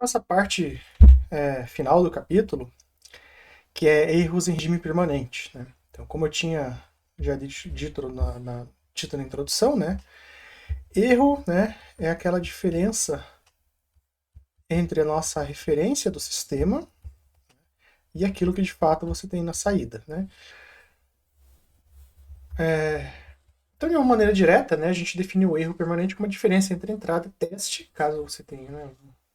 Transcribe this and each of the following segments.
Essa parte final do capítulo, que é erros em regime permanente, né? Então, como eu tinha já dito na introdução, né? Erro, né, é aquela diferença entre a nossa referência do sistema e aquilo que de fato você tem na saída, né? Então, de uma maneira direta, né, a gente define o erro permanente como a diferença entre entrada e teste, caso você tenha, né,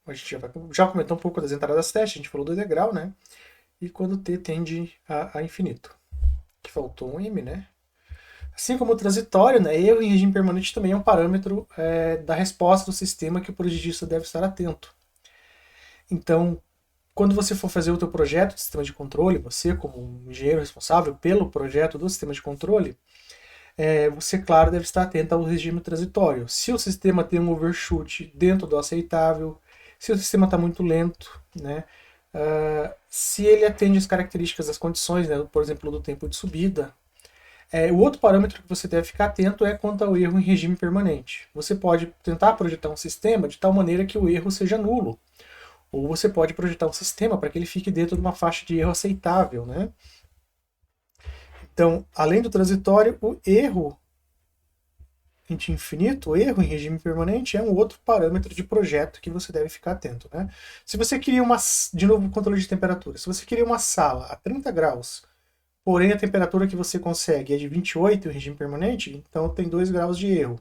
a gente já comentou um pouco das entradas teste, a gente falou do degrau, né? E quando t tende a infinito. Que faltou um m, né? Assim como o transitório, né, erro em regime permanente também é um parâmetro da resposta do sistema que o prodigista deve estar atento. Então, quando você for fazer o teu projeto de sistema de controle, você como um engenheiro responsável pelo projeto do sistema de controle, você, claro, deve estar atento ao regime transitório. Se o sistema tem um overshoot dentro do aceitável, se o sistema está muito lento, né? Se ele atende as características das condições, né, por exemplo, do tempo de subida. O outro parâmetro que você deve ficar atento é quanto ao erro em regime permanente. Você pode tentar projetar um sistema de tal maneira que o erro seja nulo. Ou você pode projetar um sistema para que ele fique dentro de uma faixa de erro aceitável, né? Então, além do transitório, o erro em infinito, o erro em regime permanente, é um outro parâmetro de projeto que você deve ficar atento, né? Se você queria de novo, controle de temperatura. Se você queria uma sala a 30 graus, porém a temperatura que você consegue é de 28 em regime permanente, então tem 2 graus de erro.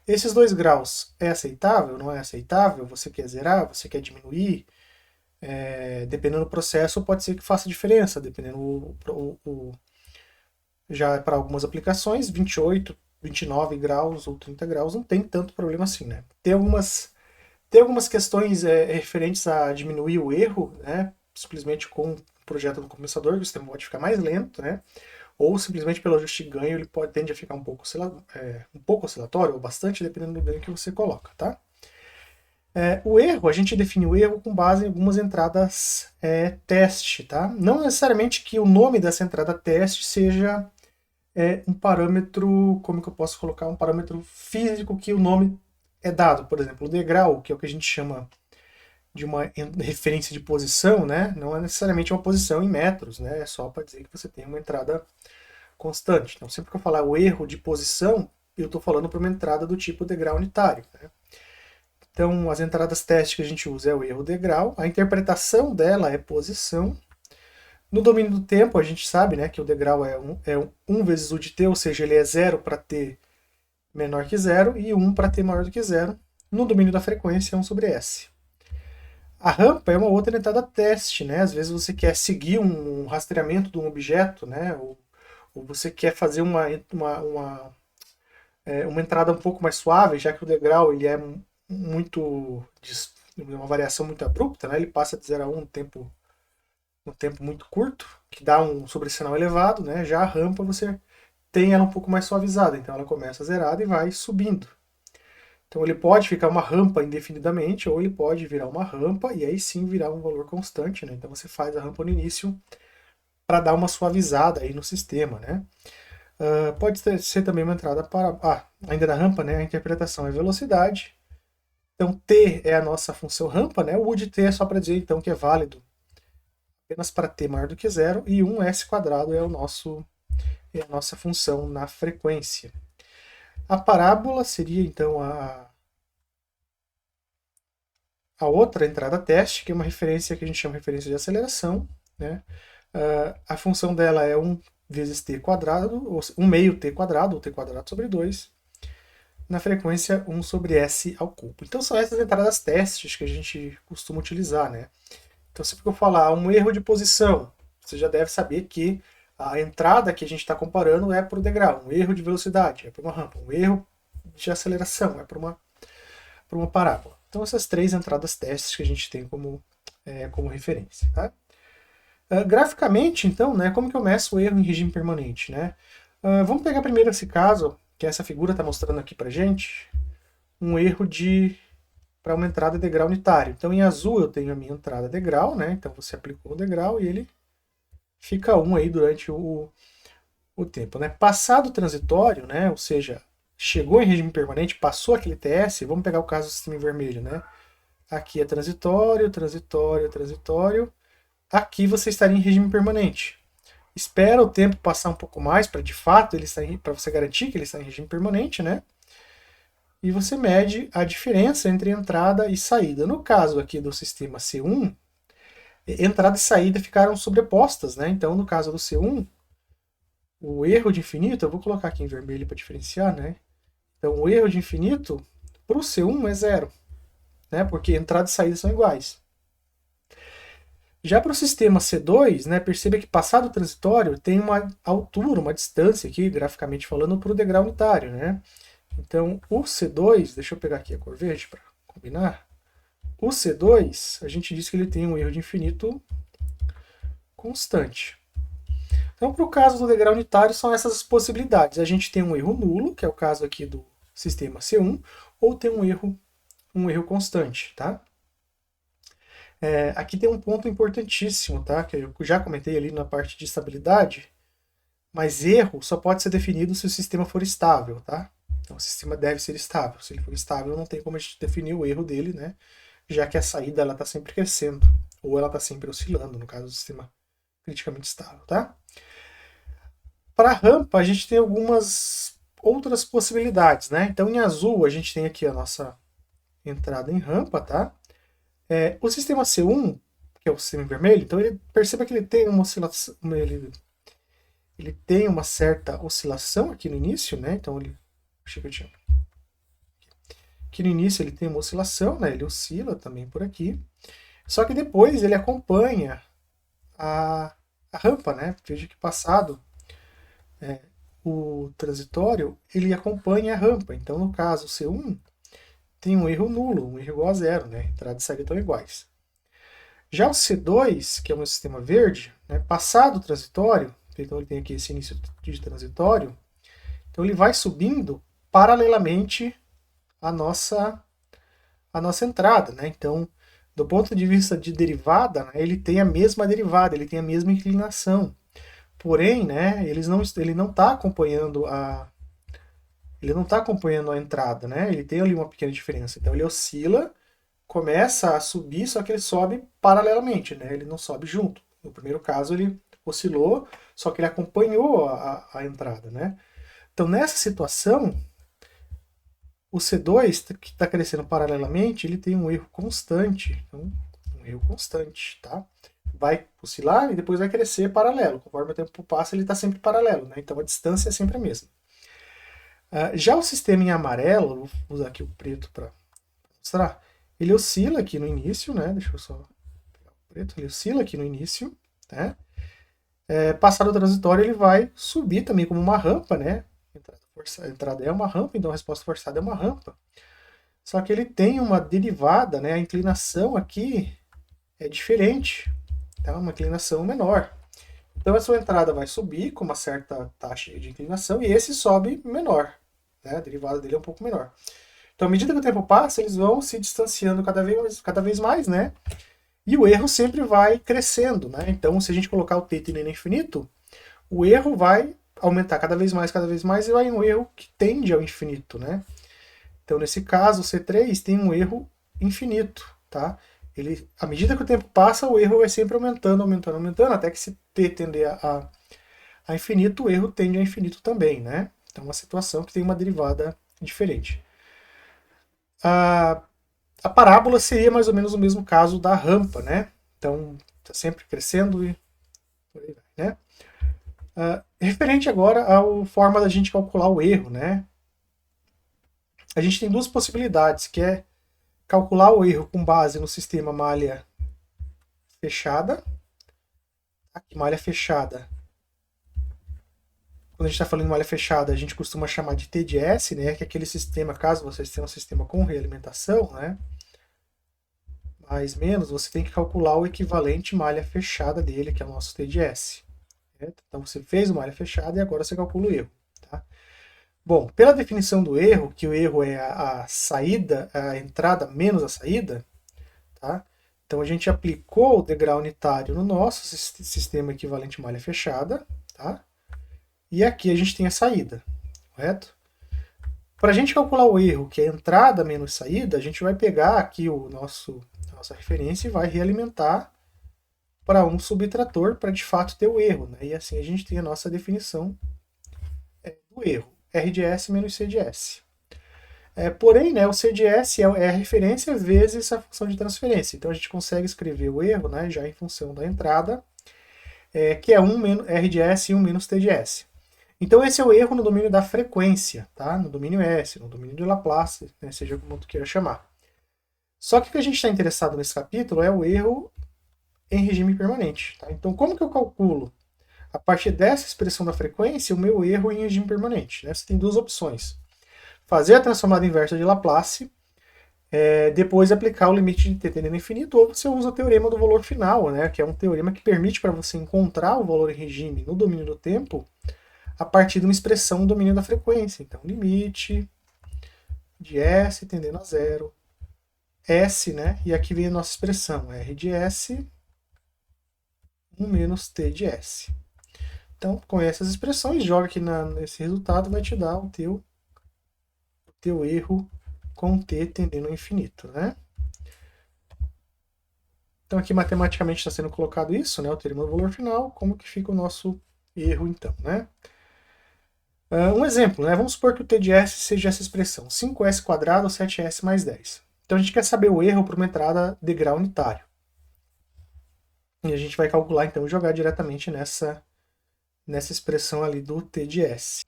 Esses 2 graus é aceitável? Não é aceitável? Você quer zerar? Você quer diminuir? Dependendo do processo, pode ser que faça diferença, dependendo já para algumas aplicações, 28, 29 graus ou 30 graus não tem tanto problema assim, né? Tem algumas questões referentes a diminuir o erro, né? Simplesmente com o projeto do compensador, o sistema pode ficar mais lento, né? Ou simplesmente pelo ajuste de ganho, ele tende a ficar um pouco oscilatório, ou bastante, dependendo do ganho que você coloca, tá? O erro, a gente define o erro com base em algumas entradas teste, tá? Não necessariamente que o nome dessa entrada teste seja um parâmetro, como que eu posso colocar, um parâmetro físico que o nome é dado. Por exemplo, o degrau, que é o que a gente chama de uma referência de posição, né? Não é necessariamente uma posição em metros, né? É só para dizer que você tem uma entrada constante. Então, sempre que eu falar o erro de posição, eu estou falando para uma entrada do tipo degrau unitário, né? Então, as entradas teste que a gente usa é o erro degrau, a interpretação dela é posição. No domínio do tempo, a gente sabe, né, que o degrau é um vezes u de t, ou seja, ele é 0 para t menor que zero e 1 para t maior do que zero. No domínio da frequência, é 1 sobre s. A rampa é uma outra entrada teste, né? Às vezes você quer seguir um rastreamento de um objeto, né? Ou você quer fazer uma entrada um pouco mais suave, já que o degrau ele é muito uma variação muito abrupta, né? Ele passa de 0 a 1 um tempo muito curto, que dá um sobressinal elevado, né? Já a rampa você tem ela um pouco mais suavizada, então ela começa zerada e vai subindo. Então ele pode ficar uma rampa indefinidamente, ou ele pode virar uma rampa e aí sim virar um valor constante, né? Então você faz a rampa no início para dar uma suavizada aí no sistema, né? Pode ser também uma entrada para... ainda na rampa, né? A interpretação é velocidade. Então t é a nossa função rampa, né? O u de t é só para dizer então que é válido apenas para t maior do que zero, e 1s quadrado é a nossa função na frequência. A parábola seria então a outra entrada teste, que é uma referência que a gente chama de referência de aceleração, né? A função dela é 1 vezes t quadrado, ou 1 meio t quadrado, ou t quadrado sobre 2, na frequência 1 sobre s ao cubo. Então são essas entradas testes que a gente costuma utilizar, né? Então sempre que eu falar um erro de posição, você já deve saber que a entrada que a gente está comparando é para o degrau, um erro de velocidade é para uma rampa, um erro de aceleração é para uma parábola. Então essas três entradas testes que a gente tem como referência. Tá? Graficamente, então, né, como que eu meço o erro em regime permanente? Né? Vamos pegar primeiro esse caso, que essa figura está mostrando aqui para gente, um erro para uma entrada degrau unitário. Então em azul eu tenho a minha entrada degrau, né? Então você aplicou o degrau e ele fica 1 aí durante o tempo. Né? Passado o transitório, né? Ou seja, chegou em regime permanente, passou aquele TS, vamos pegar o caso do sistema em vermelho, né? Aqui é transitório, transitório, transitório. Aqui você estaria em regime permanente. Espera o tempo passar um pouco mais para de fato ele estar para você garantir que ele está em regime permanente, né? E você mede a diferença entre entrada e saída. No caso aqui do sistema C1, entrada e saída ficaram sobrepostas, né? Então, no caso do C1, o erro de infinito, eu vou colocar aqui em vermelho para diferenciar, né? Então, o erro de infinito para o C1 é zero, né? Porque entrada e saída são iguais. Já para o sistema C2, né, perceba que passado o transitório tem uma altura, uma distância aqui, graficamente falando, para o degrau unitário, né? Então, o C2, deixa eu pegar aqui a cor verde para combinar. O C2, a gente diz que ele tem um erro de infinito constante. Então, para o caso do degrau unitário, são essas possibilidades. A gente tem um erro nulo, que é o caso aqui do sistema C1, ou tem um erro constante, tá? Aqui tem um ponto importantíssimo, tá? Que eu já comentei ali na parte de estabilidade, mas erro só pode ser definido se o sistema for estável, tá? Então o sistema deve ser estável. Se ele for estável, não tem como a gente definir o erro dele, né? Já que a saída ela está sempre crescendo, ou ela está sempre oscilando, no caso do sistema criticamente estável, tá? Para a rampa, a gente tem algumas outras possibilidades, né? Então em azul a gente tem aqui a nossa entrada em rampa, tá? O sistema C1, que é o sistema vermelho, então ele perceba que ele tem uma oscilação, ele tem uma certa oscilação aqui no início, né? Então ele, aqui no início ele tem uma oscilação, né? Ele oscila também por aqui. Só que depois ele acompanha a rampa, né? Veja que passado o transitório, ele acompanha a rampa. Então no caso C1 tem um erro nulo, um erro igual a zero, né? Entrada e saída estão iguais. Já o C2, que é um sistema verde, né, passado o transitório, então ele tem aqui esse início de transitório, então ele vai subindo paralelamente à nossa entrada, né? Então, do ponto de vista de derivada, né, ele tem a mesma derivada, ele tem a mesma inclinação. Porém, né, ele não está acompanhando a entrada, né? Ele tem ali uma pequena diferença. Então ele oscila, começa a subir, só que ele sobe paralelamente, né? Ele não sobe junto. No primeiro caso ele oscilou, só que ele acompanhou a entrada, né? Então nessa situação, o C2, que está crescendo paralelamente, ele tem um erro constante. Então, um erro constante, tá? Vai oscilar e depois vai crescer paralelo. Conforme o tempo passa, ele está sempre paralelo, né? Então a distância é sempre a mesma. Já o sistema em amarelo, vou usar aqui o preto para mostrar, ele oscila aqui no início, né? Deixa eu só pegar o preto, ele oscila aqui no início, né? Passado o transitório, ele vai subir também como uma rampa, né? A entrada é uma rampa, então a resposta forçada é uma rampa. Só que ele tem uma derivada, né? A inclinação aqui é diferente, tá? Uma inclinação menor. Então a sua entrada vai subir com uma certa taxa de inclinação e esse sobe menor, né? A derivada dele é um pouco menor. Então, à medida que o tempo passa, eles vão se distanciando cada vez mais, né? E o erro sempre vai crescendo, né? Então, se a gente colocar o t tendendo a infinito, o erro vai aumentar cada vez mais, e vai um erro que tende ao infinito, né? Então, nesse caso, o C3 tem um erro infinito, tá? À medida que o tempo passa, o erro vai sempre aumentando, até que se t tender a infinito, o erro tende a infinito também, né? Então, uma situação que tem uma derivada diferente. A parábola seria mais ou menos o mesmo caso da rampa, né? Então, está sempre crescendo e por aí vai, né? Referente agora à forma da gente calcular o erro, né? A gente tem duas possibilidades, que é calcular o erro com base no sistema malha fechada. Aqui, malha fechada. Quando a gente está falando de malha fechada, a gente costuma chamar de TDS, né? Que é aquele sistema, caso vocês tenham um sistema com realimentação, né? Mais menos, você tem que calcular o equivalente malha fechada dele, que é o nosso TDS. Então você fez uma malha fechada e agora você calcula o erro. Tá? Bom, pela definição do erro, que o erro é a saída, a entrada menos a saída, tá? Então a gente aplicou o degrau unitário no nosso sistema equivalente malha fechada, tá? E aqui a gente tem a saída, correto? Para a gente calcular o erro, que é entrada menos saída, a gente vai pegar aqui a nossa referência e vai realimentar para um subtrator para de fato ter o erro. Né? E assim a gente tem a nossa definição do erro, R de S menos C de S. Porém, né, o C de S é a referência vezes a função de transferência. Então a gente consegue escrever o erro, né, já em função da entrada, que é 1 menos, R de S e 1 menos T de S. Então esse é o erro no domínio da frequência, tá? No domínio S, no domínio de Laplace, né, seja como tu queira chamar. Só que o que a gente está interessado nesse capítulo é o erro em regime permanente. Tá? Então como que eu calculo, a partir dessa expressão da frequência, o meu erro em regime permanente? Né? Você tem duas opções. Fazer a transformada inversa de Laplace, depois aplicar o limite de t tendendo a infinito, ou você usa o teorema do valor final, né, que é um teorema que permite para você encontrar o valor em regime no domínio do tempo a partir de uma expressão no domínio da frequência. Então, limite de S tendendo a zero, S, né, e aqui vem a nossa expressão, R de S, 1 menos T de S. Então, com essas expressões, joga aqui nesse resultado, vai te dar o teu erro com t tendendo ao infinito, né? Então aqui matematicamente está sendo colocado isso, né? O teorema do valor final, como que fica o nosso erro então, né? Um exemplo, né? Vamos supor que o t de s seja essa expressão, 5s quadrado ou 7s mais 10. Então a gente quer saber o erro para uma entrada de grau unitário. E a gente vai calcular então e jogar diretamente nessa expressão ali do t de s.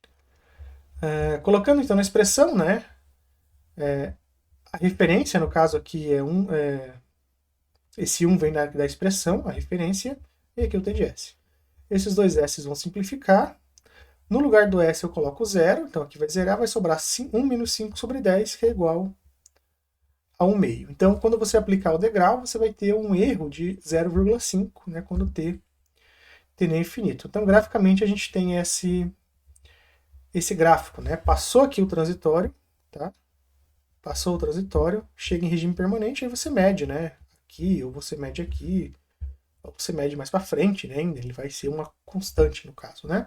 Colocando então na expressão, né? A referência, no caso aqui, esse 1 vem da expressão, a referência, e aqui o t de s. Esses dois s vão simplificar. No lugar do s eu coloco 0, então aqui vai zerar, vai sobrar 1 menos 5 sobre 10, que é igual a 1 meio. Então, quando você aplicar o degrau, você vai ter um erro de 0,5, né, quando t tende a infinito. Então, graficamente, a gente tem esse gráfico. Né? Passou aqui o transitório, tá? Passou o transitório, chega em regime permanente, aí você mede, né? Aqui, ou você mede aqui, ou você mede mais para frente, né? Ele vai ser uma constante no caso, né?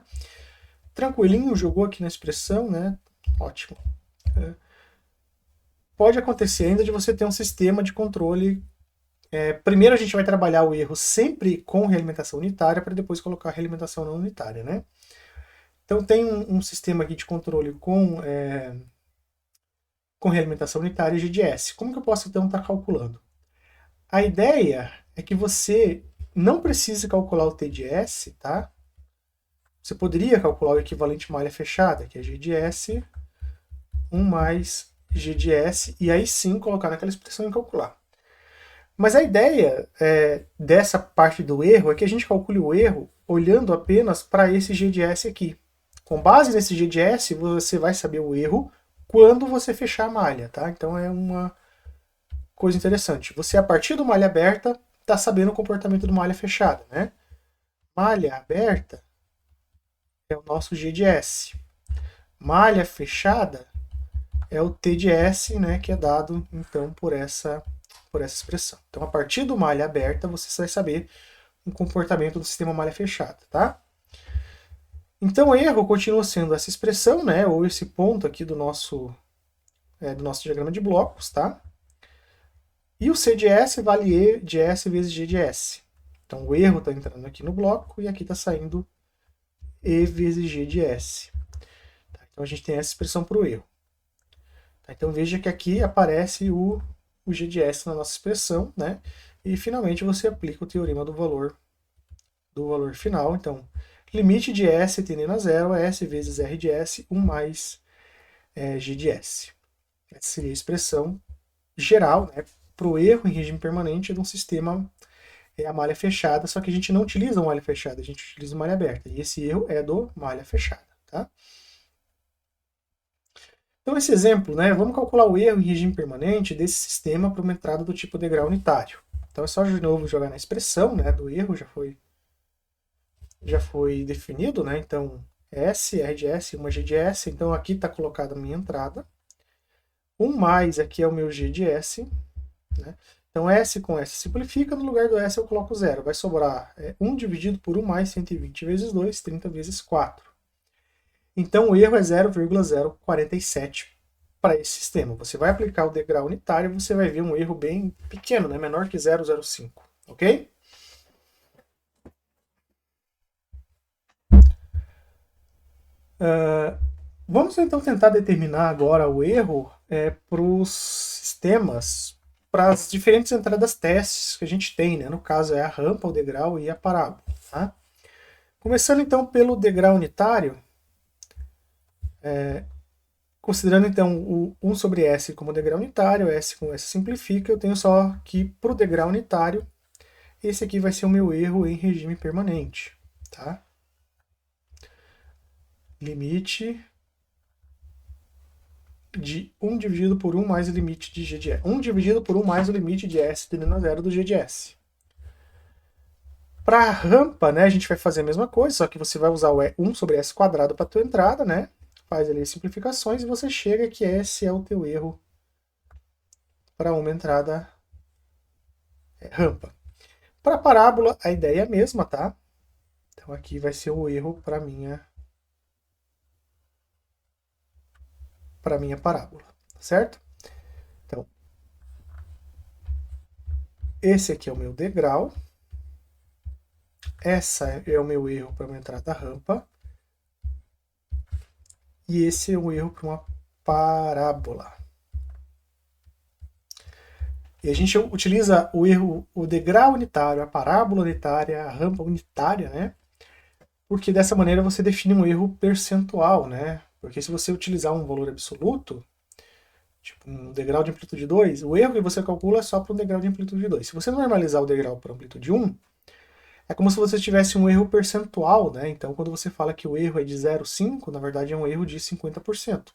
Tranquilinho, jogou aqui na expressão, né? Ótimo. Pode acontecer ainda de você ter um sistema de controle. Primeiro a gente vai trabalhar o erro sempre com realimentação unitária, para depois colocar a realimentação não unitária, né? Então tem um sistema aqui de controle com realimentação unitária e GDS. Como que eu posso então estar calculando? A ideia é que você não precise calcular o TDS, tá? Você poderia calcular o equivalente malha fechada, que é GDS 1 mais GDS, e aí sim colocar naquela expressão e calcular. Mas a ideia dessa parte do erro é que a gente calcule o erro olhando apenas para esse GDS aqui. Com base nesse GDS, você vai saber o erro quando você fechar a malha, tá? Então é uma coisa interessante. Você, a partir do malha aberta, está sabendo o comportamento do malha fechada, né? Malha aberta é o nosso GDS. Malha fechada é o TDS, né, que é dado então por essa expressão. Então, a partir do malha aberta, você vai saber o comportamento do sistema malha fechada, tá? Então, o erro continua sendo essa expressão, né, ou esse ponto aqui do nosso diagrama de blocos, tá? E o C de S vale E de S vezes G de S. Então, o erro está entrando aqui no bloco e aqui está saindo E vezes G de S. Tá? Então, a gente tem essa expressão para o erro. Tá? Então, veja que aqui aparece o G de S na nossa expressão, né? E, finalmente, você aplica o teorema do valor final. Então, limite de S tendendo a zero é S vezes R de S, 1 mais G de S. Essa seria a expressão geral, né, para o erro em regime permanente de um sistema a malha fechada, só que a gente não utiliza uma malha fechada, a gente utiliza uma malha aberta. E esse erro é do malha fechada. Tá? Então, esse exemplo, né, vamos calcular o erro em regime permanente desse sistema para uma entrada do tipo degrau unitário. Então, é só de novo jogar na expressão, né, do erro, já foi definido, né? Então, S, R de S, 1 G de S. Então, aqui está colocada a minha entrada. 1 mais aqui é o meu G de S. Né? Então, S com S simplifica. No lugar do S eu coloco 0. Vai sobrar 1 dividido por 1 mais 120 vezes 2, 30 vezes 4. Então, o erro é 0,047 para esse sistema. Você vai aplicar o degrau unitário, você vai ver um erro bem pequeno, né? Menor que 0,05, ok? Vamos então tentar determinar agora o erro para os sistemas, para as diferentes entradas testes que a gente tem, né? No caso é a rampa, o degrau e a parábola. Tá? Começando então pelo degrau unitário, considerando então o 1 sobre S como degrau unitário, S com S simplifica, eu tenho só que para o degrau unitário, esse aqui vai ser o meu erro em regime permanente. Tá? Limite de 1 dividido por 1 mais o limite de G de S. 1 dividido por 1 mais o limite de S tendendo a zero do G de S. Para a rampa, né, a gente vai fazer a mesma coisa, só que você vai usar o 1 sobre S quadrado para a tua entrada, né? Faz ali as simplificações e você chega que esse é o teu erro para uma entrada rampa. Para a parábola, a ideia é a mesma, tá? Então aqui vai ser o erro para minha parábola, certo? Então, esse aqui é o meu degrau. Essa é o meu erro para uma entrada rampa. E esse é o erro para uma parábola. E a gente utiliza o erro, o degrau unitário, a parábola unitária, a rampa unitária, né? Porque dessa maneira você define um erro percentual, né? Porque se você utilizar um valor absoluto, tipo um degrau de amplitude 2, o erro que você calcula é só para um degrau de amplitude 2. Se você normalizar o degrau para amplitude 1, é como se você tivesse um erro percentual, né? Então, quando você fala que o erro é de 0,5, na verdade é um erro de 50%.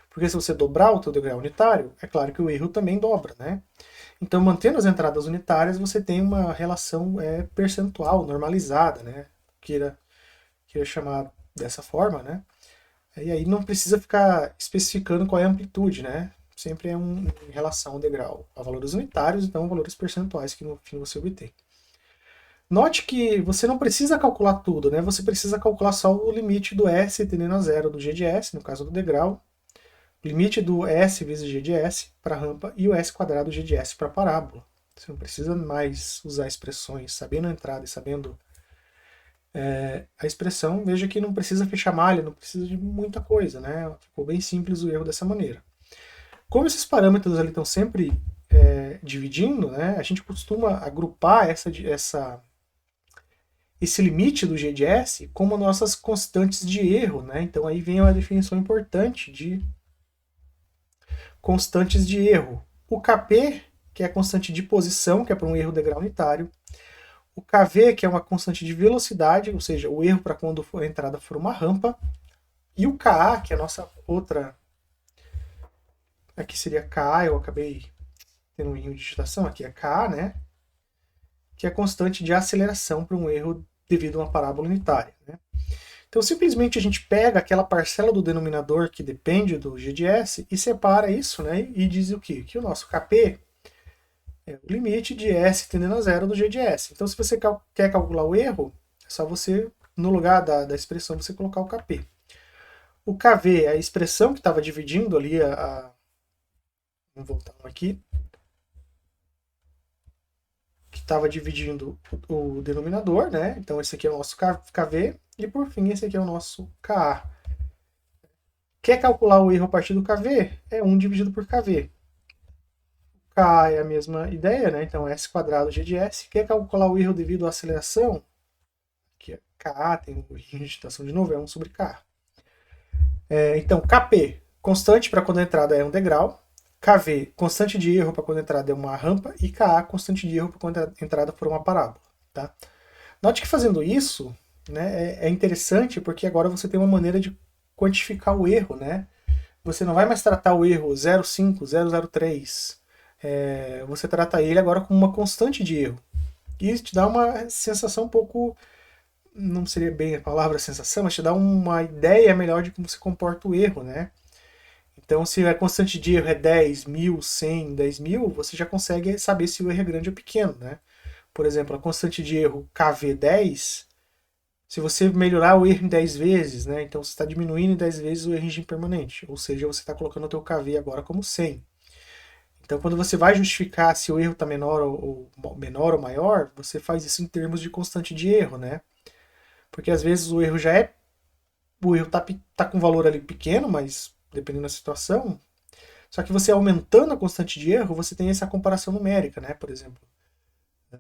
Porque se você dobrar o teu degrau unitário, é claro que o erro também dobra, né? Então, mantendo as entradas unitárias, você tem uma relação percentual normalizada, né? Queira chamar dessa forma, né? E aí não precisa ficar especificando qual é a amplitude, né? Sempre é em relação ao degrau a valores unitários, então valores percentuais que no fim você obtém. Note que você não precisa calcular tudo, né? Você precisa calcular só o limite do S tendendo a zero do G de S, no caso do degrau, o limite do S vezes G de S para rampa e o S quadrado G de S para parábola. Você não precisa mais usar expressões, sabendo a entrada e sabendo a expressão, veja que não precisa fechar malha, não precisa de muita coisa, né? Ficou bem simples o erro dessa maneira. Como esses parâmetros ali estão sempre dividindo, né? A gente costuma agrupar esse limite do G de S como nossas constantes de erro, né? Então aí vem uma definição importante de constantes de erro. O Kp, que é a constante de posição, que é para um erro degrau unitário. O Kv, que é uma constante de velocidade, ou seja, o erro para quando a entrada for uma rampa. E o Ka, que é a nossa outra... Aqui seria Ka, eu acabei tendo um erro de digitação, aqui é Ka, né? Que é a constante de aceleração para um erro devido a uma parábola unitária, né? Então, simplesmente a gente pega aquela parcela do denominador que depende do G de S e separa isso, né? E diz o quê? Que o nosso Kp é o limite de S tendendo a zero do G de S. Então, se você quer calcular o erro, é só você, no lugar da expressão, você colocar o Kp. O Kv é a expressão que estava dividindo ali vamos voltar aqui. Que estava dividindo o denominador, né? Então, esse aqui é o nosso Kv. E, por fim, esse aqui é o nosso Ka. Quer calcular o erro a partir do Kv? É 1 dividido por Kv. K é a mesma ideia, né? Então, S quadrado G de S. Quer calcular o erro devido à aceleração? Aqui é Ka, tem digitação de novo, é 1 sobre K. Então, Kp, constante para quando a entrada é um degrau. Kv, constante de erro para quando a entrada é uma rampa. E Ka, constante de erro para quando a entrada for uma parábola. Tá? Note que fazendo isso, né, é interessante porque agora você tem uma maneira de quantificar o erro, né? Você não vai mais tratar o erro 0,5, 0,03. Você trata ele agora como uma constante de erro. E isso te dá uma sensação um pouco, não seria bem a palavra sensação, mas te dá uma ideia melhor de como se comporta o erro, né? Então, se a constante de erro é 10, 1000, 100, 10.000, você já consegue saber se o erro é grande ou pequeno, né? Por exemplo, a constante de erro KV10, Se você melhorar o erro em 10 vezes, né, então você está diminuindo em 10 vezes o erro em regime permanente, ou seja, você está colocando o teu KV agora como 100. Então, quando você vai justificar se o erro está menor ou maior, você faz isso em termos de constante de erro, né? Porque às vezes o erro tá com valor ali pequeno, mas dependendo da situação. Só que você aumentando a constante de erro, você tem essa comparação numérica, né? Por exemplo,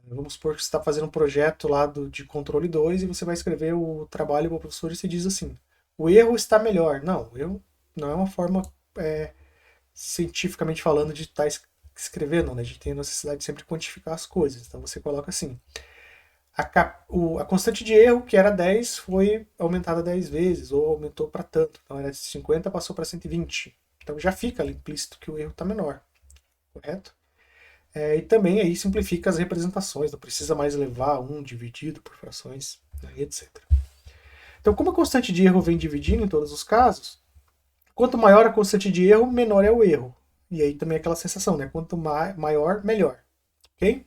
vamos supor que você está fazendo um projeto lá de controle 2 e você vai escrever o trabalho para o professor e você diz assim: o erro está melhor. Não, o erro não é uma forma cientificamente falando de estar escrevendo, né? A gente tem a necessidade de sempre quantificar as coisas. Então você coloca assim: a constante de erro, que era 10, foi aumentada 10 vezes, ou aumentou para tanto. Então era de 50, passou para 120. Então já fica ali implícito que o erro está menor, correto? E também aí simplifica as representações, não precisa mais levar um dividido por frações, né, etc. Então, como a constante de erro vem dividindo em todos os casos, quanto maior a constante de erro, menor é o erro. E aí também aquela sensação, né? Quanto maior, melhor. Ok?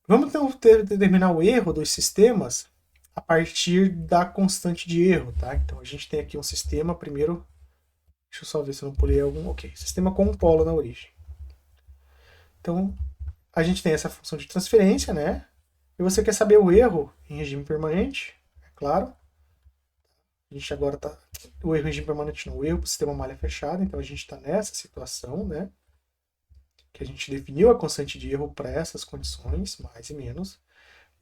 Vamos então determinar o erro dos sistemas a partir da constante de erro, tá? Então a gente tem aqui um sistema, primeiro, deixa eu só ver se eu não pulei algum, ok, sistema com um polo na origem. Então a gente tem essa função de transferência, né? E você quer saber o erro em regime permanente, é claro. A gente agora está, o erro em regime permanente não, o erro para o sistema malha fechada, então a gente está nessa situação, né? Que a gente definiu a constante de erro para essas condições, mais e menos.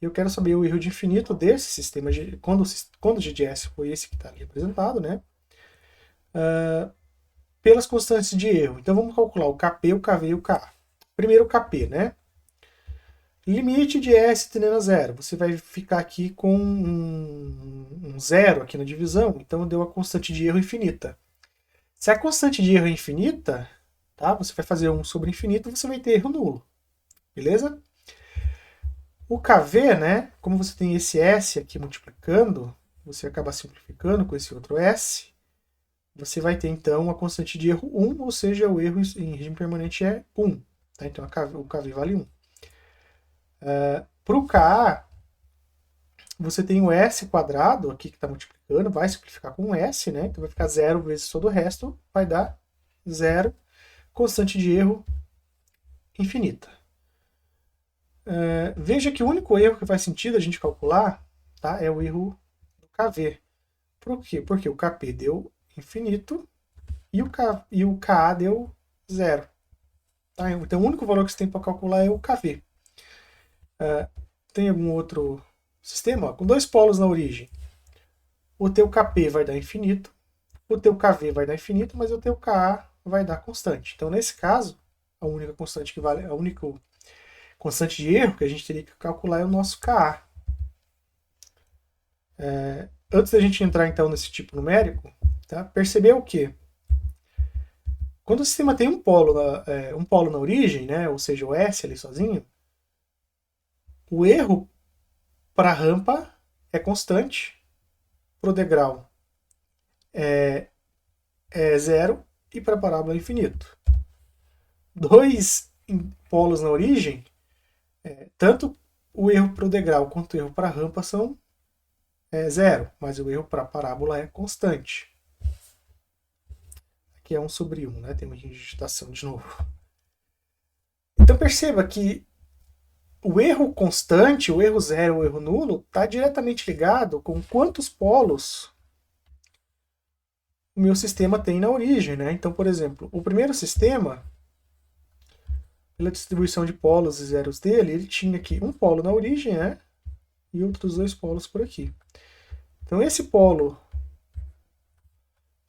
E eu quero saber o erro de infinito desse sistema, quando o GDS foi esse que está ali representado, né? Pelas constantes de erro. Então vamos calcular o KP, o KV e o KA. Primeiro o KP, né? Limite de S tendendo a zero. Você vai ficar aqui com um zero aqui na divisão, então deu a constante de erro infinita. Se a constante de erro é infinita, tá? Você vai fazer 1 sobre infinito, você vai ter erro nulo. Beleza? O KV, né? Como você tem esse S aqui multiplicando, você acaba simplificando com esse outro S. Você vai ter então a constante de erro 1, ou seja, o erro em regime permanente é 1. Tá? Então o KV vale 1. Para o KA, você tem o S quadrado aqui que está multiplicando, vai simplificar com um S, né? Então vai ficar 0 vezes todo o resto, vai dar 0, constante de erro infinita. Veja que o único erro que faz sentido a gente calcular, tá, é o erro do KV. Por quê? Porque o KP deu infinito e o KA deu 0. Tá? Então o único valor que você tem para calcular é o KV. Tem algum outro sistema? Com dois polos na origem. O teu KP vai dar infinito, o teu KV vai dar infinito, mas o teu KA vai dar constante. Então nesse caso, a única constante que vale, a única constante de erro que a gente teria que calcular é o nosso KA. Antes da gente entrar então nesse tipo numérico, tá? Percebeu que quando o sistema tem um polo na origem, né, ou seja, o S ali sozinho, o erro para a rampa é constante, para o degrau é zero e para a parábola é infinito. Dois polos na origem, tanto o erro para o degrau quanto o erro para a rampa são zero, mas o erro para a parábola é constante. Aqui é 1 sobre 1, né? Tem uma digitação de novo. Então perceba que o erro constante, o erro zero, o erro nulo, está diretamente ligado com quantos polos o meu sistema tem na origem, né? Então, por exemplo, o primeiro sistema, pela distribuição de polos e zeros dele, ele tinha aqui um polo na origem, né? E outros dois polos por aqui. Então, esse polo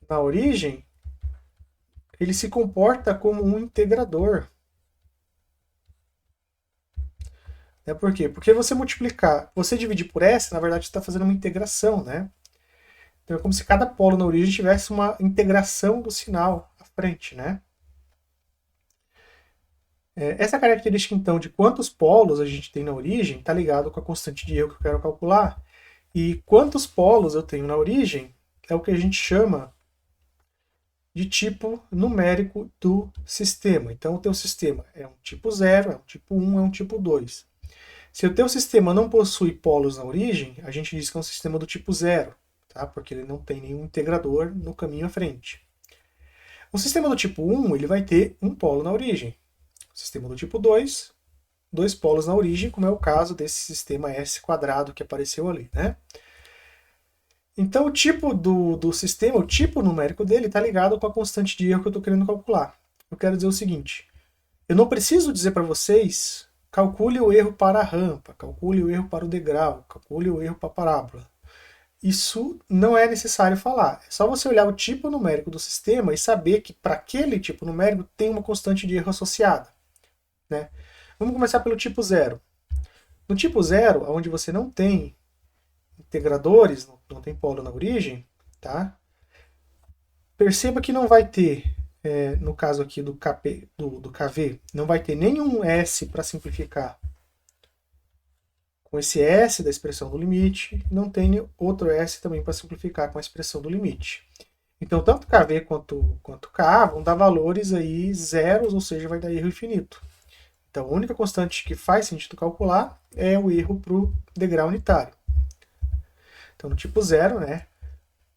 na origem, ele se comporta como um integrador. Por quê? Porque você dividir por S, na verdade, você está fazendo uma integração, né? Então é como se cada polo na origem tivesse uma integração do sinal à frente, né? Essa característica, então, de quantos polos a gente tem na origem está ligado com a constante de erro que eu quero calcular. E quantos polos eu tenho na origem é o que a gente chama de tipo numérico do sistema. Então, o teu sistema é um tipo 0, é um tipo 1, é um tipo 2. Se o teu sistema não possui polos na origem, a gente diz que é um sistema do tipo zero, tá? Porque ele não tem nenhum integrador no caminho à frente. Um sistema do tipo 1, ele vai ter um polo na origem. O sistema do tipo 2, dois polos na origem, como é o caso desse sistema S quadrado que apareceu ali, né? Então o tipo do sistema, o tipo numérico dele está ligado com a constante de erro que eu estou querendo calcular. Eu quero dizer o seguinte, eu não preciso dizer para vocês, calcule o erro para a rampa, calcule o erro para o degrau, calcule o erro para a parábola. Isso não é necessário falar. É só você olhar o tipo numérico do sistema e saber que para aquele tipo numérico tem uma constante de erro associada, né? Vamos começar pelo tipo zero. No tipo zero, onde você não tem integradores, não tem polo na origem, tá? Perceba que não vai ter, no caso aqui do KV, não vai ter nenhum S para simplificar com esse S da expressão do limite, não tem outro S também para simplificar com a expressão do limite. Então, tanto KV quanto KA vão dar valores aí zeros, ou seja, vai dar erro infinito. Então, a única constante que faz sentido calcular é o erro para o degrau unitário. Então, no tipo zero, né,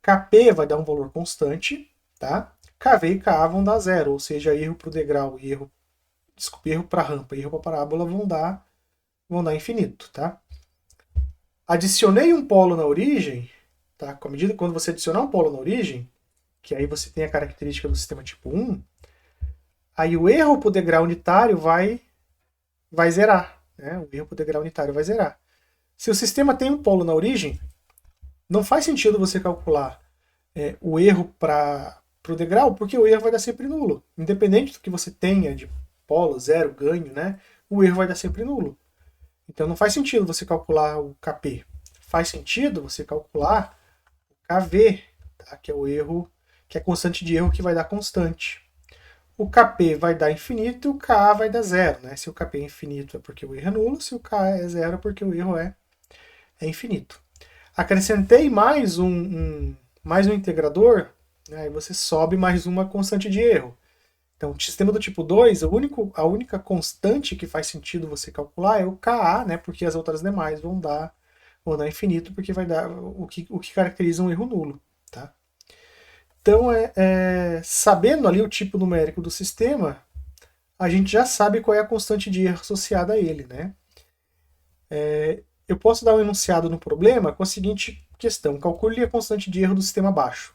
KP vai dar um valor constante, tá? KV e KA vão dar zero, ou seja, erro para o degrau e erro para a rampa e erro para a parábola vão dar infinito, tá? Adicionei um polo na origem, tá? Com a medida que quando você adicionar um polo na origem, que aí você tem a característica do sistema tipo 1, aí o erro para o degrau unitário vai zerar, né? O erro para o degrau unitário vai zerar. Se o sistema tem um polo na origem, não faz sentido você calcular o erro para o degrau, porque o erro vai dar sempre nulo. Independente do que você tenha de polo, zero, ganho, né? O erro vai dar sempre nulo. Então não faz sentido você calcular o KP. Faz sentido você calcular o KV, tá? Que é o erro, que é a constante de erro que vai dar constante. O KP vai dar infinito e o KA vai dar zero, né? Se o KP é infinito é porque o erro é nulo, se o KA é zero é porque o erro é infinito. Acrescentei mais um integrador, né? Aí você sobe mais uma constante de erro. Então, o sistema do tipo 2, a única constante que faz sentido você calcular é o KA, né? Porque as outras demais vão dar infinito, porque vai dar o que caracteriza um erro nulo, tá? Então, sabendo ali o tipo numérico do sistema, a gente já sabe qual é a constante de erro associada a ele, né? Eu posso dar um enunciado no problema com a seguinte questão: calcule a constante de erro do sistema baixo.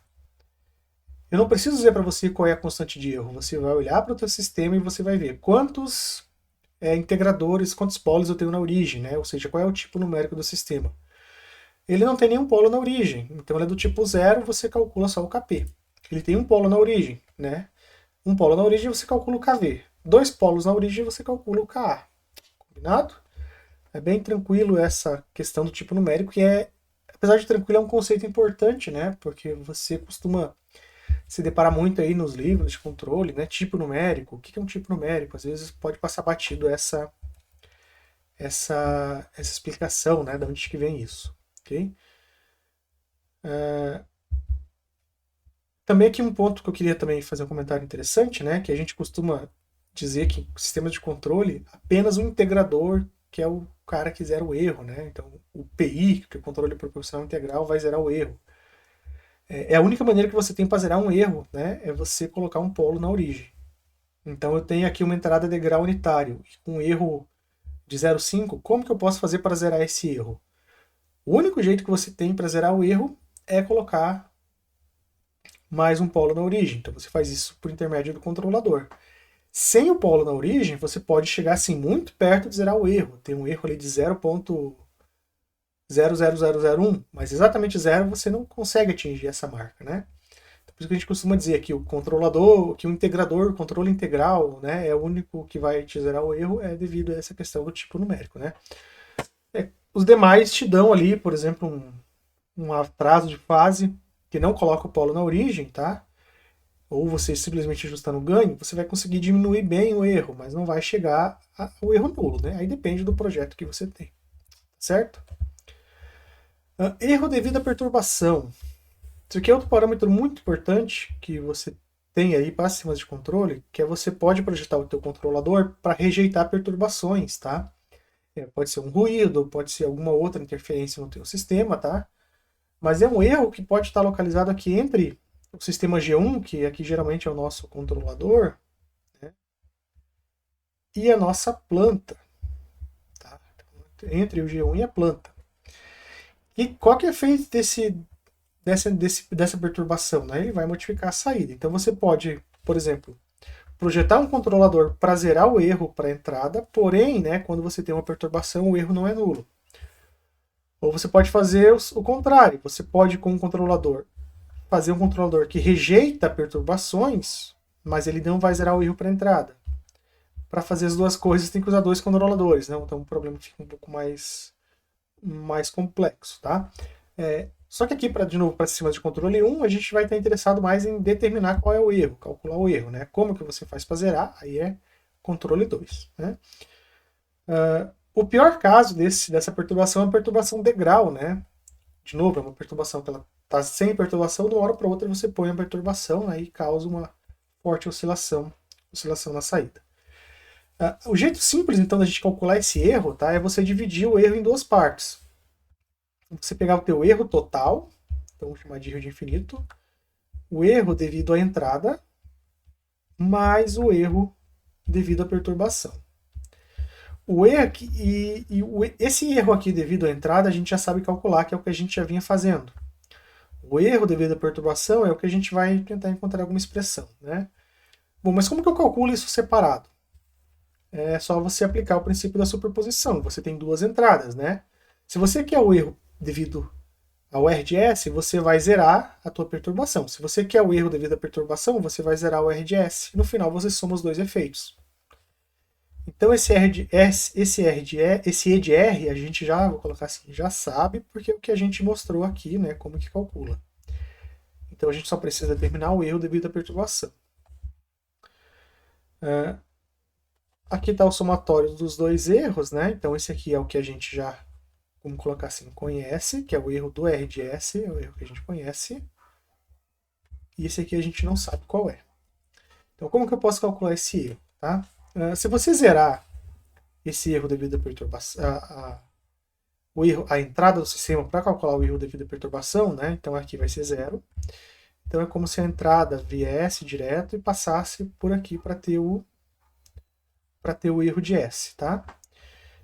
Eu não preciso dizer para você qual é a constante de erro. Você vai olhar para o seu sistema e você vai ver quantos integradores, quantos polos eu tenho na origem, né? Ou seja, qual é o tipo numérico do sistema. Ele não tem nenhum polo na origem, então ele é do tipo zero, você calcula só o KP. Ele tem um polo na origem, né? Um polo na origem você calcula o KV. Dois polos na origem você calcula o KA. Combinado? É bem tranquilo essa questão do tipo numérico, que apesar de tranquilo, é um conceito importante, né? Porque você costuma se deparar muito aí nos livros de controle, né? Tipo numérico. O que é um tipo numérico? Às vezes pode passar batido essa explicação, né? De onde que vem isso, ok? Também aqui um ponto que eu queria também fazer um comentário interessante, né? Que a gente costuma dizer que sistemas de controle, apenas o integrador, que é o cara que zera o erro, né? Então, o PI, que é o controle proporcional integral, vai zerar o erro. A única maneira que você tem para zerar um erro, né? É você colocar um polo na origem. Então, eu tenho aqui uma entrada de grau unitário, com um erro de 0,5, como que eu posso fazer para zerar esse erro? O único jeito que você tem para zerar o erro é colocar mais um polo na origem. Então você faz isso por intermédio do controlador. Sem o polo na origem, você pode chegar assim muito perto de zerar o erro. Tem um erro ali de 0,00001, mas exatamente zero você não consegue atingir essa marca, né? Então, por isso que a gente costuma dizer que o controlador, que o integrador, o controle integral, né, é o único que vai te zerar o erro, é devido a essa questão do tipo numérico, né? Os demais te dão ali, por exemplo, um atraso de fase que não coloca o polo na origem, tá? Ou você simplesmente ajustando o ganho, você vai conseguir diminuir bem o erro, mas não vai chegar ao erro nulo, né? Aí depende do projeto que você tem, certo? Erro devido à perturbação. Isso aqui é outro parâmetro muito importante que você tem aí para sistemas de controle, que é você pode projetar o teu controlador para rejeitar perturbações, tá? Pode ser um ruído, pode ser alguma outra interferência no teu sistema, tá? Mas é um erro que pode estar localizado aqui entre o sistema G1, que aqui geralmente é o nosso controlador, né, e a nossa planta. Tá? Entre o G1 e a planta. E qual que é o efeito dessa perturbação? Né? Ele vai modificar a saída. Então você pode, por exemplo, projetar um controlador para zerar o erro para a entrada, porém, né, quando você tem uma perturbação, o erro não é nulo. Ou você pode fazer o contrário. Você pode, com um controlador, fazer um controlador que rejeita perturbações, mas ele não vai zerar o erro para a entrada. Para fazer as duas coisas, tem que usar dois controladores, né? Então o problema fica um pouco mais complexo, tá? Só que aqui, de novo, para sistemas de controle 1, a gente vai estar interessado mais em determinar qual é o erro, calcular o erro, né? Como que você faz para zerar, aí é controle 2, né? O pior caso dessa perturbação é a perturbação de grau, né? De novo, é uma perturbação que ela está sem perturbação, de uma hora para outra você põe a perturbação, aí causa uma forte oscilação na saída. O jeito simples, então, da gente calcular esse erro, tá, é você dividir o erro em duas partes. Você pegar o teu erro total, então vamos chamar de erro de infinito, o erro devido à entrada, mais o erro devido à perturbação. O erro aqui, esse erro aqui devido à entrada a gente já sabe calcular, que é o que a gente já vinha fazendo. O erro devido à perturbação é o que a gente vai tentar encontrar alguma expressão, né? Bom, mas como que eu calculo isso separado? É só você aplicar o princípio da superposição. Você tem duas entradas, né? Se você quer o erro devido ao RDS, você vai zerar a tua perturbação. Se você quer o erro devido à perturbação, você vai zerar o RDS. No final, você soma os dois efeitos. Então, esse E de R, a gente já, vou colocar assim, já sabe, porque é o que a gente mostrou aqui, né? Como que calcula. Então, a gente só precisa determinar o erro devido à perturbação. Aqui está o somatório dos dois erros, né? Então, esse aqui é o que a gente já, vamos colocar assim, conhece, que é o erro do RDS, é o erro que a gente conhece. E esse aqui a gente não sabe qual é. Então, como que eu posso calcular esse erro? Tá? Se você zerar esse erro devido à perturbação, a entrada do sistema para calcular o erro devido à perturbação, né? Então aqui vai ser zero. Então é como se a entrada viesse direto e passasse por aqui para ter o erro de S, tá?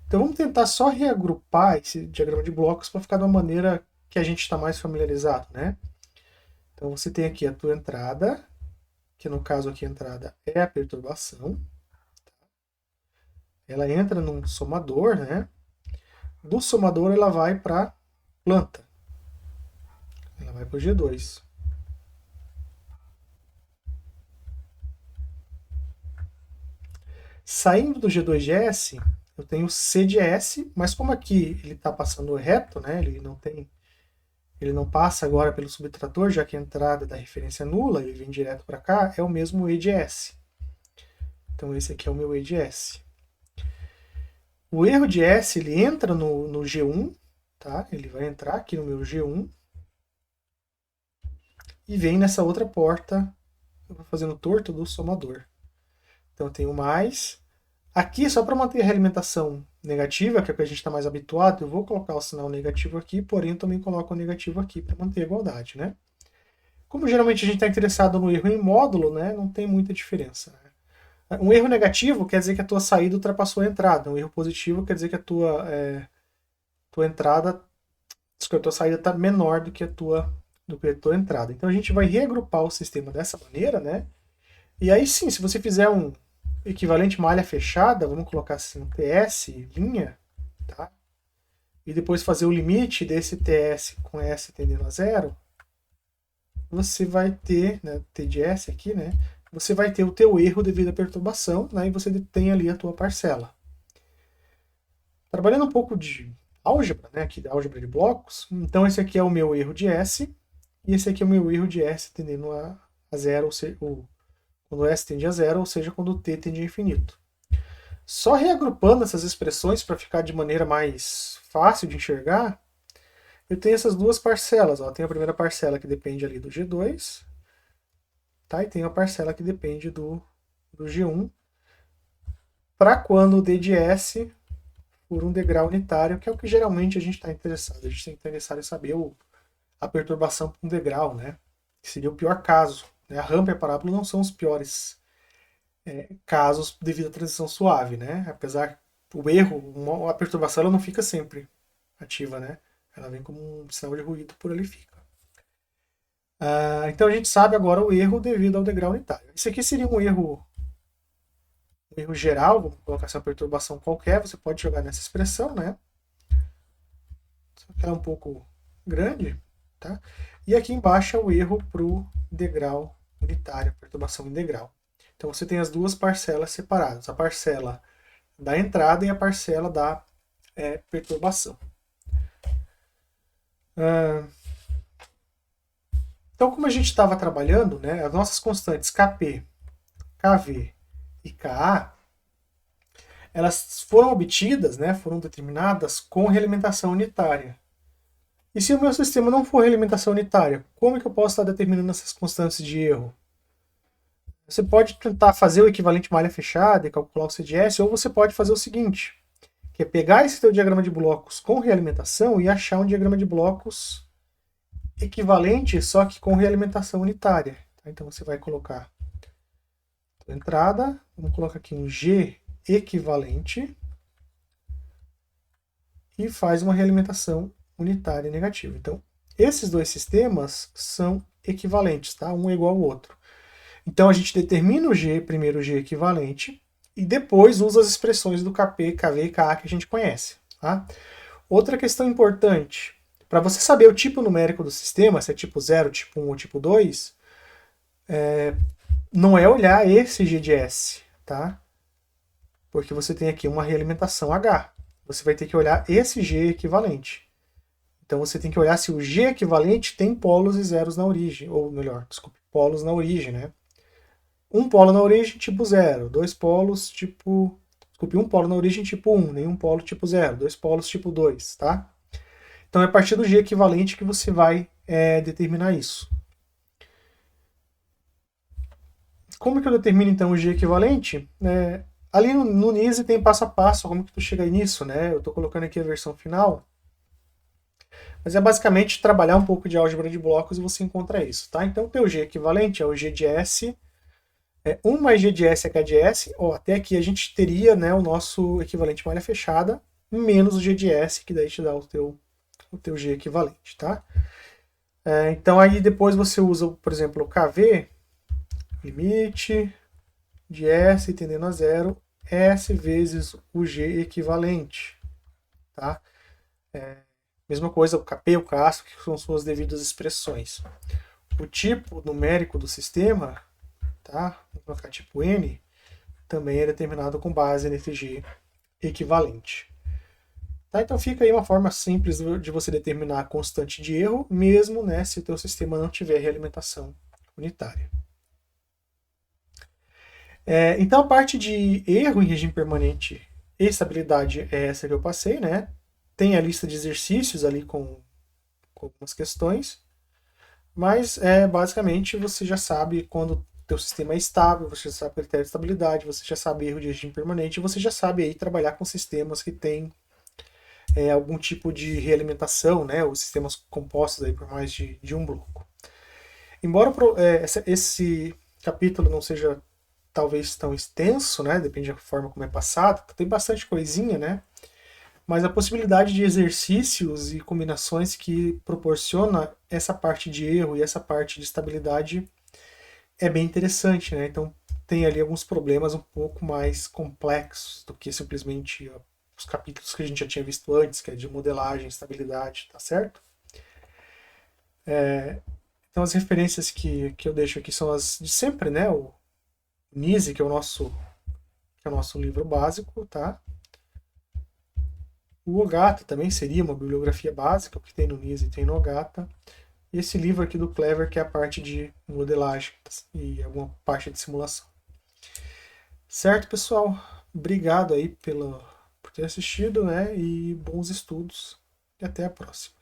Então vamos tentar só reagrupar esse diagrama de blocos para ficar de uma maneira que a gente está mais familiarizado, né? Então você tem aqui a tua entrada, que no caso aqui a entrada é a perturbação. Ela entra num somador, né? Do somador ela vai para planta. Ela vai para o G2. Saindo do G2GS, eu tenho C de S, mas como aqui ele está passando reto, né? Ele não passa agora pelo subtrator, já que a entrada da referência é nula, ele vem direto para cá, é o mesmo E de S. Então esse aqui é o meu E de S. O erro de S ele entra no G1, tá? Ele vai entrar aqui no meu G1 e vem nessa outra porta, eu vou fazendo torto do somador. Então eu tenho mais. Aqui, só para manter a realimentação negativa, que é o que a gente está mais habituado, eu vou colocar o sinal negativo aqui, porém eu também coloco o negativo aqui para manter a igualdade, né? Como geralmente a gente está interessado no erro em módulo, né, não tem muita diferença. Né? Um erro negativo quer dizer que a tua saída ultrapassou a entrada. Um erro positivo quer dizer que a tua entrada, a tua saída está menor do que a tua entrada. Então a gente vai reagrupar o sistema dessa maneira, né? E aí sim, se você fizer um equivalente malha fechada, vamos colocar assim, um TS, linha, tá? E depois fazer o limite desse TS com S tendendo a zero, você vai ter, né, T de S aqui, né? Você vai ter o teu erro devido à perturbação, né? E você tem ali a tua parcela. Trabalhando um pouco de álgebra, né? Aqui da álgebra de blocos. Então esse aqui é o meu erro de S, e esse aqui é o meu erro de S tendendo a zero, ou seja, quando S tende a zero, ou seja, quando T tende a infinito. Só reagrupando essas expressões para ficar de maneira mais fácil de enxergar, eu tenho essas duas parcelas. Ó. Tem a primeira parcela que depende ali do G2, tá? E tem a parcela que depende do G1, para quando o D de S por um degrau unitário, que é o que geralmente a gente está interessado. A gente está interessado em saber a perturbação por um degrau, né? Que seria o pior caso. Né? A rampa e a parábola não são os piores casos devido à transição suave, né? Apesar o erro, a perturbação ela não fica sempre ativa, né? Ela vem como um sinal de ruído, por ali fica. Então a gente sabe agora o erro devido ao degrau unitário. Isso aqui seria um erro geral, vou colocar essa perturbação qualquer, você pode jogar nessa expressão, né? Só que ela é um pouco grande, tá? E aqui embaixo é o erro para o degrau unitário, perturbação em degrau. Então você tem as duas parcelas separadas, a parcela da entrada e a parcela da perturbação. Então, como a gente estava trabalhando, né, as nossas constantes Kp, Kv e Ka, elas foram obtidas, né, foram determinadas com realimentação unitária. E se o meu sistema não for realimentação unitária, como é que eu posso estar determinando essas constantes de erro? Você pode tentar fazer o equivalente malha fechada e calcular o CDS, ou você pode fazer o seguinte, que é pegar esse teu diagrama de blocos com realimentação e achar um diagrama de blocos equivalente, só que com realimentação unitária. Então você vai colocar a entrada, vamos colocar aqui um G equivalente e faz uma realimentação unitária negativa. Então, esses dois sistemas são equivalentes, tá? Um é igual ao outro. Então a gente determina o G, primeiro o G equivalente, e depois usa as expressões do Kp, Kv e Ka que a gente conhece. Tá? Outra questão importante, para você saber o tipo numérico do sistema, se é tipo 0, tipo 1 ou tipo 2, não é olhar esse G de S, tá? Porque você tem aqui uma realimentação H. Você vai ter que olhar esse G equivalente. Então você tem que olhar se o G equivalente tem polos e zeros na origem, ou melhor, desculpe, polos na origem, né? Um polo na origem tipo 0, dois polos tipo... Desculpe, um polo na origem tipo 1, nenhum polo tipo 0, dois polos tipo 2, tá? Então é a partir do G equivalente que você vai determinar isso. Como que eu determino então o G equivalente? Ali no NISE tem passo a passo como que tu chega nisso, né? Eu estou colocando aqui a versão final. Mas é basicamente trabalhar um pouco de álgebra de blocos e você encontra isso, tá? Então o teu G equivalente é o G de S 1 mais G de S é K de S, até aqui a gente teria, né, o nosso equivalente malha fechada, menos o G de S, que daí te dá o teu G equivalente, tá? Então aí depois você usa, por exemplo, o KV, limite de S tendendo a zero, S vezes o G equivalente, tá? Mesma coisa, o KP, o CASP, que são suas devidas expressões. O tipo numérico do sistema, tá? Vou colocar tipo N, também é determinado com base nesse G equivalente. Tá? Então fica aí uma forma simples de você determinar a constante de erro, mesmo, né, se o teu sistema não tiver realimentação unitária. Então a parte de erro em regime permanente e estabilidade é essa que eu passei, né? Tem a lista de exercícios ali com algumas questões, mas basicamente você já sabe quando teu sistema é estável, você já sabe o critério de estabilidade, você já sabe erro de regime permanente, você já sabe aí trabalhar com sistemas que têm algum tipo de realimentação, né, os sistemas compostos aí por mais de um bloco. Embora esse capítulo não seja talvez tão extenso, né, depende da forma como é passado, tem bastante coisinha, né, mas a possibilidade de exercícios e combinações que proporciona essa parte de erro e essa parte de estabilidade é bem interessante, né? Então tem ali alguns problemas um pouco mais complexos do que simplesmente os capítulos que a gente já tinha visto antes, que é de modelagem, estabilidade, tá certo? Então as referências que eu deixo aqui são as de sempre, né? O NISE, que é o nosso livro básico, tá? O OGATA também seria uma bibliografia básica, o que tem no NISE tem no OGATA. E esse livro aqui do Clever, que é a parte de modelagem e alguma parte de simulação. Certo, pessoal? Obrigado aí por ter assistido, né? E bons estudos. E até a próxima.